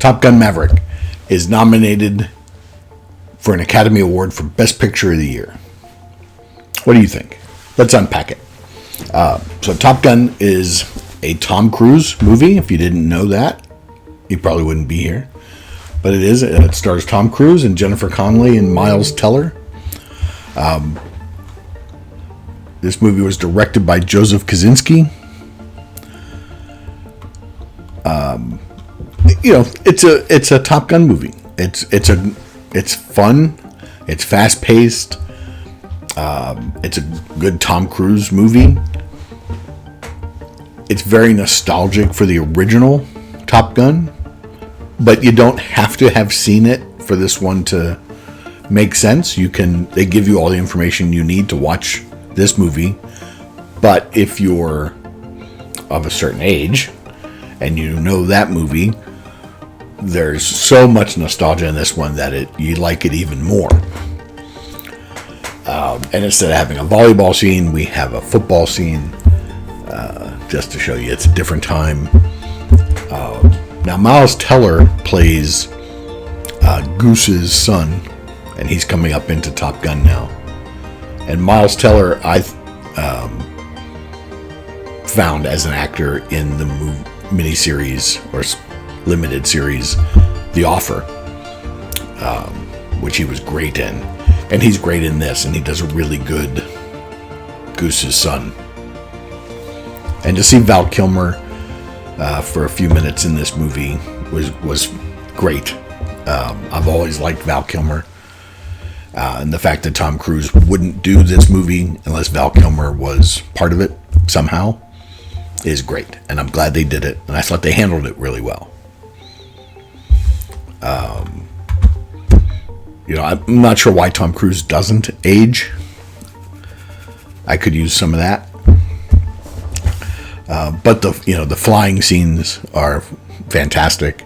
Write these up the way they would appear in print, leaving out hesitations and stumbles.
Top Gun Maverick is nominated for an Academy Award for Best Picture of the Year. What do you think? Let's unpack it. So Top Gun is a Tom Cruise movie. If you didn't know that, you probably wouldn't be here. But it is. It stars Tom Cruise and Jennifer Connelly and Miles Teller. This movie was directed by Joseph Kosinski. It's a Top Gun movie. It's fun. It's fast paced. It's a good Tom Cruise movie. It's very nostalgic for the original Top Gun, but you don't have to have seen it for this one to make sense. They give you all the information you need to watch this movie, but if you're of a certain age and you know that movie, there's so much nostalgia in this one that you like it even more. And instead of having a volleyball scene, we have a football scene, just to show you it's a different time. Now, Miles Teller plays Goose's son, and he's coming up into Top Gun now. And Miles Teller, I found as an actor in the miniseries or limited series, The Offer, which he was great in. And he's great in this, and he does a really good Goose's son. And to see Val Kilmer for a few minutes in this movie was great. I've always liked Val Kilmer. And the fact that Tom Cruise wouldn't do this movie unless Val Kilmer was part of it somehow is great. And I'm glad they did it. And I thought they handled it really well. I'm not sure why Tom Cruise doesn't age. I could use some of that. But the flying scenes are fantastic.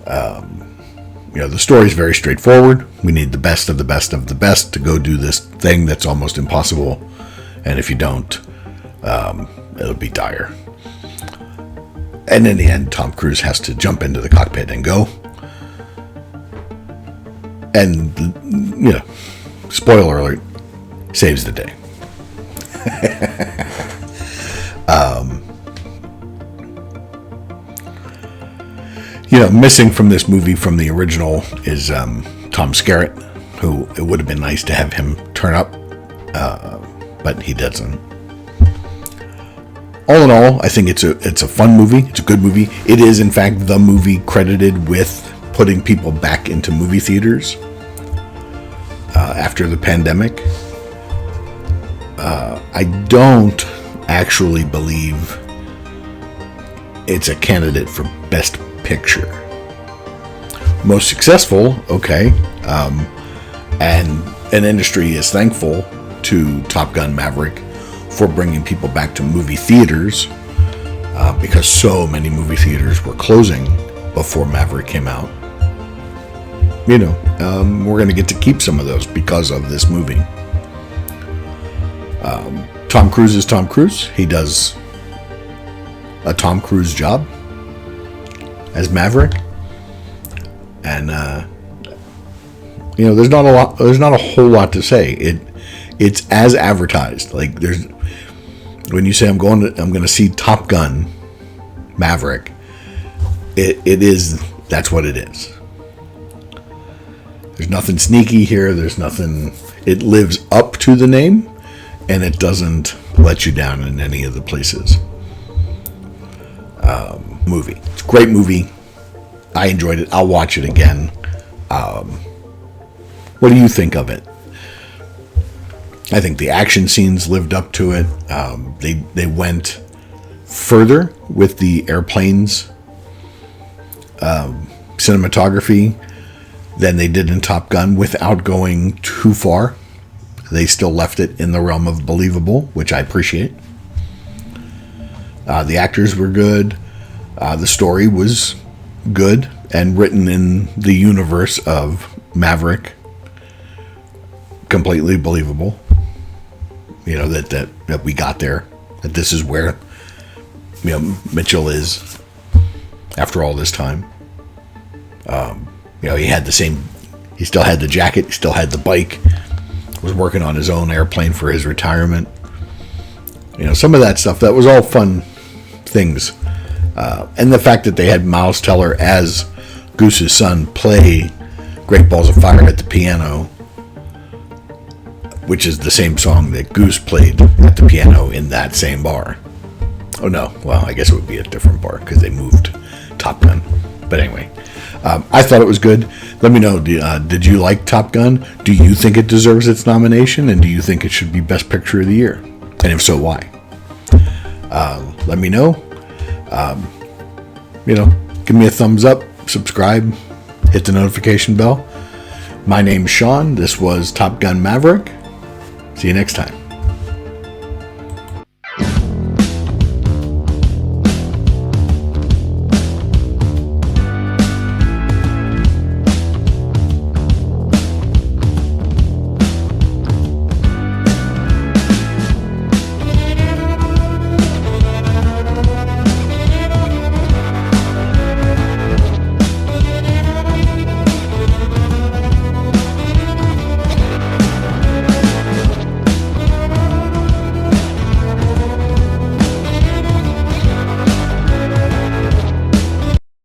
The story is very straightforward. We need the best of the best of the best to go do this thing that's almost impossible. And if you don't, it'll be dire. And in the end, Tom Cruise has to jump into the cockpit and go. And, spoiler alert, saves the day. Missing from this movie from the original is Tom Skerritt, who it would have been nice to have him turn up, but he doesn't. All in all, I think it's a fun movie. It's a good movie. It is, in fact, the movie credited with putting people back into movie theaters after the pandemic. I don't actually believe it's a candidate for Best Picture. Most successful, okay. And an industry is thankful to Top Gun Maverick for bringing people back to movie theaters because so many movie theaters were closing before Maverick came out. We're going to get to keep some of those because of this movie. Tom Cruise is Tom Cruise. He does a Tom Cruise job as Maverick. And, there's not a whole lot to say. It's as advertised. Like when you say I'm going to see Top Gun Maverick, that's what it is. There's nothing sneaky here. There's nothing. It lives up to the name, and it doesn't let you down in any of the places. Movie. It's a great movie. I enjoyed it. I'll watch it again. What do you think of it? I think the action scenes lived up to it. They went further with the airplanes cinematography than they did in Top Gun without going too far. They still left it in the realm of believable, which I appreciate. The actors were good. The story was good and written in the universe of Maverick. Completely believable. That we got there. That this is where Mitchell is after all this time. He had he still had the jacket, he still had the bike, was working on his own airplane for his retirement. Some of that stuff, that was all fun things. And the fact that they had Miles Teller as Goose's son play Great Balls of Fire at the piano, which is the same song that Goose played at the piano in that same bar. Oh no, well, I guess it would be a different bar because they moved Top Gun. But anyway, I thought it was good. Let me know, did you like Top Gun? Do you think it deserves its nomination? And do you think it should be Best Picture of the Year? And if so, why? Let me know. Give me a thumbs up, subscribe, hit the notification bell. My name's Sean. This was Top Gun Maverick. See you next time.